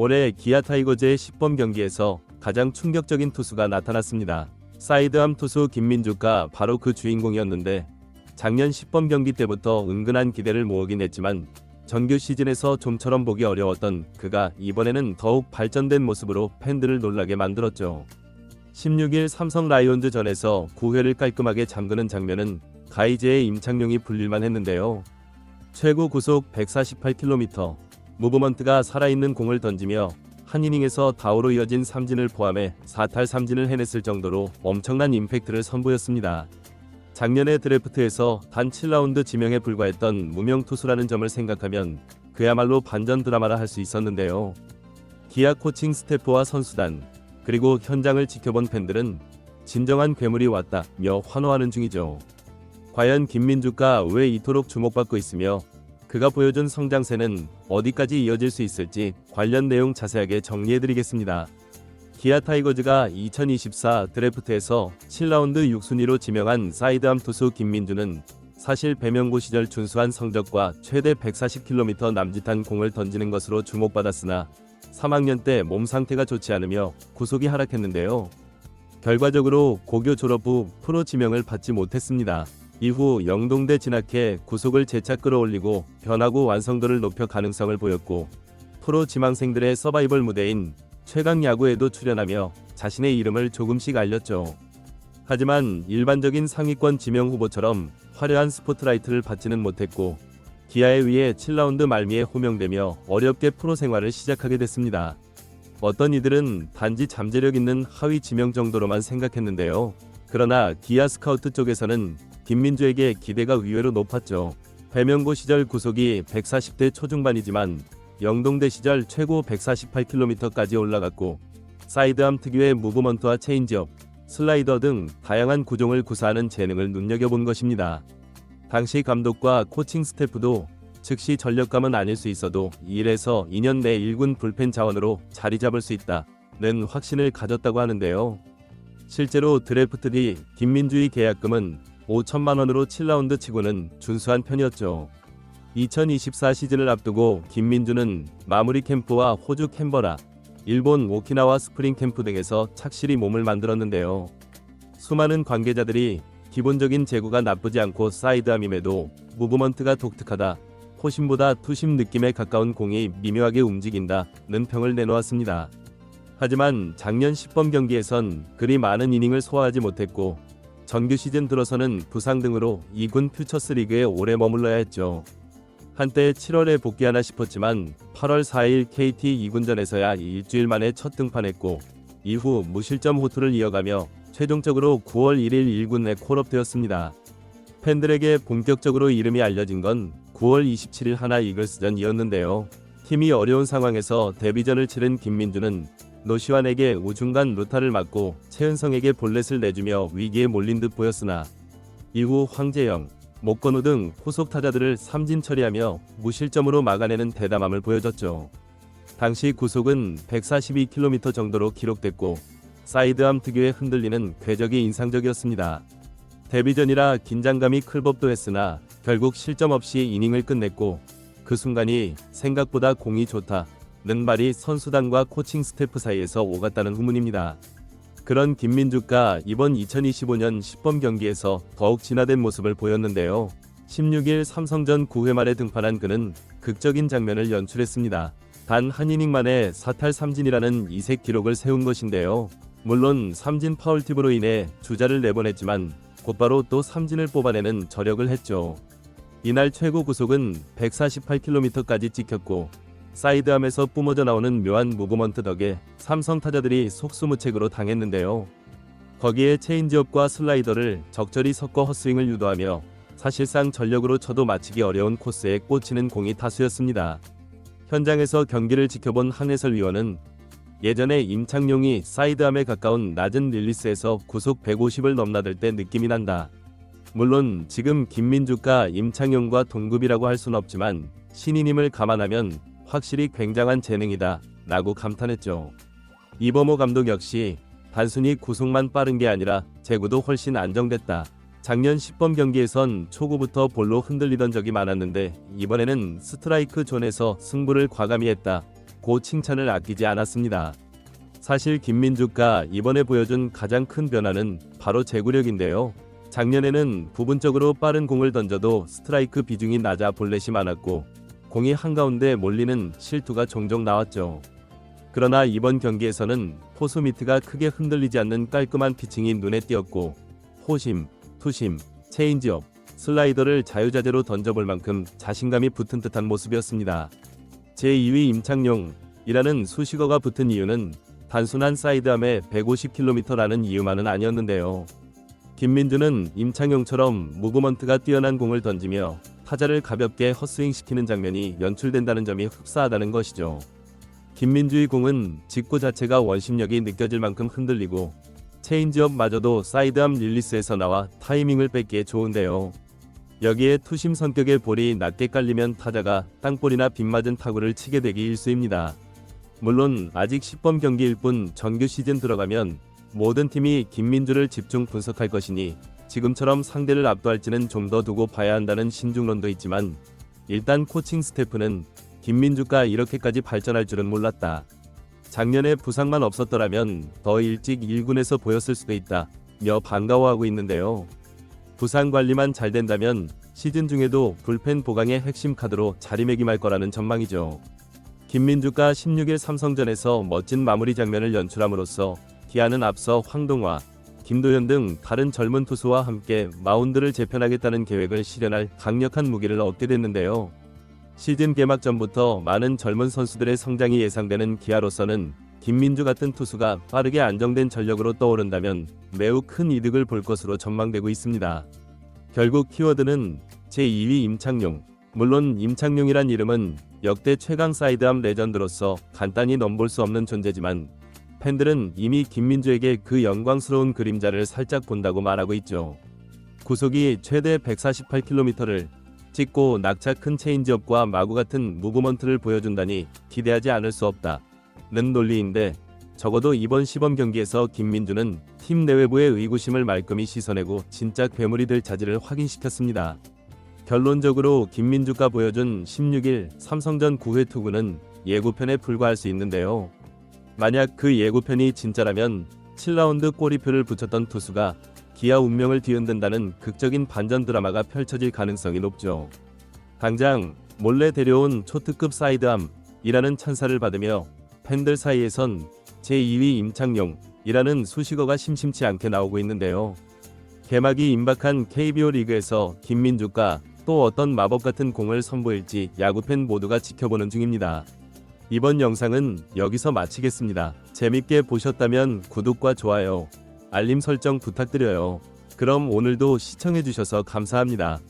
올해 기아 타이거즈의 10번 경기에서 가장 충격적인 투수가 나타났습니다. 사이드암 투수 김민주가 바로 그 주인공이었는데 작년 10번 경기 때부터 은근한 기대를 모으긴 했지만 정규 시즌에서 좀처럼 보기 어려웠던 그가 이번에는 더욱 발전된 모습으로 팬들을 놀라게 만들었죠. 16일 삼성 라이온즈 전에서 9회를 깔끔하게 잠그는 장면은 가이제의 임창용이 불릴만 했는데요. 최고 구속 148km, 무브먼트가 살아있는 공을 던지며 한 이닝에서 다우로 이어진 삼진을 포함해 4탈 3진을 해냈을 정도로 엄청난 임팩트를 선보였습니다. 작년의 드래프트에서 단 7라운드 지명에 불과했던 무명 투수라는 점을 생각하면 그야말로 반전 드라마라 할 수 있었는데요. 기아 코칭 스태프와 선수단, 그리고 현장을 지켜본 팬들은 진정한 괴물이 왔다며 환호하는 중이죠. 과연 김민주가 왜 이토록 주목받고 있으며 그가 보여준 성장세는 어디까지 이어질 수 있을지 관련 내용 자세하게 정리해드리겠습니다. 기아 타이거즈가 2024 드래프트에서 7라운드 6순위로 지명한 사이드암 투수 김민주는 사실 배명고 시절 준수한 성적과 최대 140km 남짓한 공을 던지는 것으로 주목받았으나 3학년 때 몸 상태가 좋지 않으며 구속이 하락했는데요. 결과적으로 고교 졸업 후 프로 지명을 받지 못했습니다. 이후 영동대 진학해 구속을 재차 끌어올리고 변화구 완성도를 높여 가능성을 보였고 프로 지망생들의 서바이벌 무대인 최강 야구에도 출연하며 자신의 이름을 조금씩 알렸죠. 하지만 일반적인 상위권 지명 후보처럼 화려한 스포트라이트를 받지는 못했고 기아에 의해 7라운드 말미에 호명되며 어렵게 프로 생활을 시작하게 됐습니다. 어떤 이들은 단지 잠재력 있는 하위 지명 정도로만 생각했는데요. 그러나 기아 스카우트 쪽에서는 김민주에게 기대가 의외로 높았죠. 배명고 시절 구속이 140대 초중반이지만 영동대 시절 최고 148km까지 올라갔고 사이드암 특유의 무브먼트와 체인지업, 슬라이더 등 다양한 구종을 구사하는 재능을 눈여겨본 것입니다. 당시 감독과 코칭 스태프도 즉시 전력감은 아닐 수 있어도 1에서 2년 내 1군 불펜 자원으로 자리 잡을 수 있다는 확신을 가졌다고 하는데요. 실제로 드래프트 뒤 김민주의 계약금은 5천만 원으로 7라운드 치고는 준수한 편이었죠. 2024 시즌을 앞두고 김민주는 마무리 캠프와 호주 캔버라, 일본 오키나와 스프링 캠프 등에서 착실히 몸을 만들었는데요. 수많은 관계자들이 기본적인 제구가 나쁘지 않고 사이드암임에도 무브먼트가 독특하다, 포심보다 투심 느낌에 가까운 공이 미묘하게 움직인다는 평을 내놓았습니다. 하지만 작년 10번 경기에선 그리 많은 이닝을 소화하지 못했고 정규 시즌 들어서는 부상 등으로 2군 퓨처스리그에 오래 머물러야 했죠. 한때 7월에 복귀하나 싶었지만 8월 4일 KT 2군전에서야 일주일 만에 첫 등판했고 이후 무실점 호투를 이어가며 최종적으로 9월 1일 1군 내 콜업되었습니다. 팬들에게 본격적으로 이름이 알려진 건 9월 27일 하나 이글스전이었는데요. 팀이 어려운 상황에서 데뷔전을 치른 김민주는 노시환에게 우중간 루타를 맞고 최은성에게 볼넷을 내주며 위기에 몰린 듯 보였으나 이후 황재영, 목건우 등 후속 타자들을 삼진 처리하며 무실점으로 막아내는 대담함을 보여줬죠. 당시 구속은 142km 정도로 기록됐고 사이드암 특유의 흔들리는 궤적이 인상적이었습니다. 데뷔전이라 긴장감이 클 법도 했으나 결국 실점 없이 이닝을 끝냈고 그 순간이 생각보다 공이 좋다는 말이 선수단과 코칭 스태프 사이에서 오갔다는 후문입니다. 그런 김민주가 이번 2025년 10번 경기에서 더욱 진화된 모습을 보였는데요. 16일 삼성전 9회 말에 등판한 그는 극적인 장면을 연출했습니다. 단 한 이닝 만에 4탈 3진이라는 이색 기록을 세운 것인데요. 물론 삼진 파울팁으로 인해 주자를 내보냈지만 곧바로 또 삼진을 뽑아내는 저력을 했죠. 이날 최고 구속은 148km까지 찍혔고 사이드암에서 뿜어져 나오는 묘한 무브먼트 덕에 삼성 타자들이 속수무책으로 당했는데요. 거기에 체인지업과 슬라이더를 적절히 섞어 헛스윙을 유도하며 사실상 전력으로 쳐도 맞히기 어려운 코스에 꽂히는 공이 다수였습니다. 현장에서 경기를 지켜본 한 해설위원은 예전에 임창용이 사이드암에 가까운 낮은 릴리스에서 구속 150을 넘나들 때 느낌이 난다. 물론 지금 김민주가 임창용과 동급이라고 할 순 없지만 신인임을 감안하면 확실히 굉장한 재능이다 라고 감탄했죠. 이범호 감독 역시 단순히 구속만 빠른 게 아니라 제구도 훨씬 안정됐다. 작년 10번 경기에선 초구부터 볼로 흔들리던 적이 많았는데 이번에는 스트라이크 존에서 승부를 과감히 했다 고 칭찬을 아끼지 않았습니다. 사실 김민주가 이번에 보여준 가장 큰 변화는 바로 제구력인데요. 작년에는 부분적으로 빠른 공을 던져도 스트라이크 비중이 낮아 볼넷이 많았고 공이 한가운데 몰리는 실투가 종종 나왔죠. 그러나 이번 경기에서는 포수 미트가 크게 흔들리지 않는 깔끔한 피칭이 눈에 띄었고 호심, 투심, 체인지업, 슬라이더를 자유자재로 던져볼 만큼 자신감이 붙은 듯한 모습이었습니다. 제2위 임창용이라는 수식어가 붙은 이유는 단순한 사이드암에 150km라는 이유만은 아니었는데요. 김민주는 임창용처럼 무브먼트가 뛰어난 공을 던지며 타자를 가볍게 헛스윙시키는 장면이 연출된다는 점이 흡사하다는 것이죠. 김민주의 공은 직구 자체가 원심력이 느껴질 만큼 흔들리고 체인지업마저도 사이드암 릴리스에서 나와 타이밍을 뺏기에 좋은데요. 여기에 투심 성격의 볼이 낮게 깔리면 타자가 땅볼이나 빗맞은 타구를 치게 되기 일쑤입니다. 물론 아직 10번 경기일 뿐 정규 시즌 들어가면 모든 팀이 김민주를 집중 분석할 것이니 지금처럼 상대를 압도할지는 좀 더 두고 봐야 한다는 신중론도 있지만 일단 코칭 스태프는 김민주가 이렇게까지 발전할 줄은 몰랐다. 작년에 부상만 없었더라면 더 일찍 1군에서 보였을 수도 있다며 반가워하고 있는데요. 부상 관리만 잘 된다면 시즌 중에도 불펜 보강의 핵심 카드로 자리매김할 거라는 전망이죠. 김민주가 16일 삼성전에서 멋진 마무리 장면을 연출함으로써 기아는 앞서 황동화, 김도현 등 다른 젊은 투수와 함께 마운드를 재편하겠다는 계획을 실현할 강력한 무기를 얻게 됐는데요. 시즌 개막 전부터 많은 젊은 선수들의 성장이 예상되는 기아로서는 김민주 같은 투수가 빠르게 안정된 전력으로 떠오른다면 매우 큰 이득을 볼 것으로 전망되고 있습니다. 결국 키워드는 제2위 임창용. 물론 임창용이란 이름은 역대 최강 사이드암 레전드로서 간단히 넘볼 수 없는 존재지만 팬들은 이미 김민주에게 그 영광스러운 그림자를 살짝 본다고 말하고 있죠. 구속이 최대 148km를 찍고 낙차 큰 체인지업과 마구 같은 무브먼트를 보여준다니 기대하지 않을 수 없다는 논리인데 적어도 이번 시범 경기에서 김민주는 팀 내외부의 의구심을 말끔히 씻어내고 진짜 괴물이 될 자질을 확인시켰습니다. 결론적으로 김민주가 보여준 16일 삼성전 9회 투구는 예고편에 불과할 수 있는데요. 만약 그 예고편이 진짜라면 7라운드 꼬리표를 붙였던 투수가 기아 운명을 뒤흔든다는 극적인 반전 드라마가 펼쳐질 가능성이 높죠. 당장 몰래 데려온 초특급 사이드암이라는 찬사를 받으며 팬들 사이에선 제2위 임창용이라는 수식어가 심심치 않게 나오고 있는데요. 개막이 임박한 KBO 리그에서 김민주가 또 어떤 마법 같은 공을 선보일지 야구팬 모두가 지켜보는 중입니다. 이번 영상은 여기서 마치겠습니다. 재밌게 보셨다면 구독과 좋아요, 알림 설정 부탁드려요. 그럼 오늘도 시청해주셔서 감사합니다.